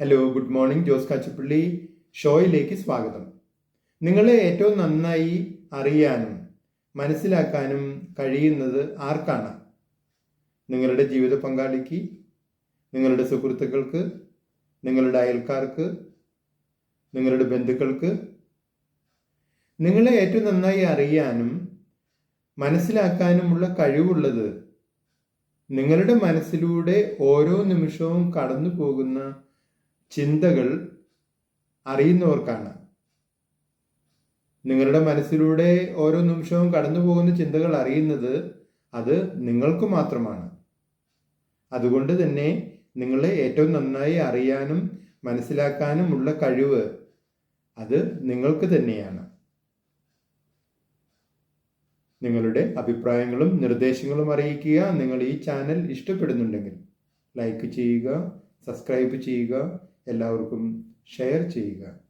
Hello, good morning. Jose Kachappilly ഷോയിലേക്ക് സ്വാഗതം. നിങ്ങളെ ഏറ്റവും നന്നായി അറിയാനും മനസ്സിലാക്കാനും കഴിയുന്നത് ആർക്കാണ്? നിങ്ങളുടെ ജീവിത പങ്കാളിക്ക്, നിങ്ങളുടെ സുഹൃത്തുക്കൾക്ക്, നിങ്ങളുടെ അയൽക്കാർക്ക്, നിങ്ങളുടെ ബന്ധുക്കൾക്ക്. നിങ്ങളെ ഏറ്റവും നന്നായി അറിയാനും മനസ്സിലാക്കാനുമുള്ള കഴിവുള്ളത് നിങ്ങളുടെ മനസ്സിലൂടെ ഓരോ നിമിഷവും കടന്നു പോകുന്ന ചിന്തകൾ അറിയുന്നവർക്കാണ്. നിങ്ങളുടെ മനസ്സിലൂടെ ഓരോ നിമിഷവും കടന്നു പോകുന്ന ചിന്തകൾ അറിയുന്നത് അത് നിങ്ങൾക്ക് മാത്രമാണ്. അതുകൊണ്ട് തന്നെ നിങ്ങളെ ഏറ്റവും നന്നായി അറിയാനും മനസ്സിലാക്കാനുമുള്ള കഴിവ് അത് നിങ്ങൾക്ക് തന്നെയാണ്. നിങ്ങളുടെ അഭിപ്രായങ്ങളും നിർദ്ദേശങ്ങളും അറിയിക്കുക. നിങ്ങൾ ഈ ചാനൽ ഇഷ്ടപ്പെടുന്നുണ്ടെങ്കിൽ ലൈക്ക് ചെയ്യുക, സബ്സ്ക്രൈബ് ചെയ്യുക, എല്ലാവർക്കും ഷെയർ ചെയ്യുക.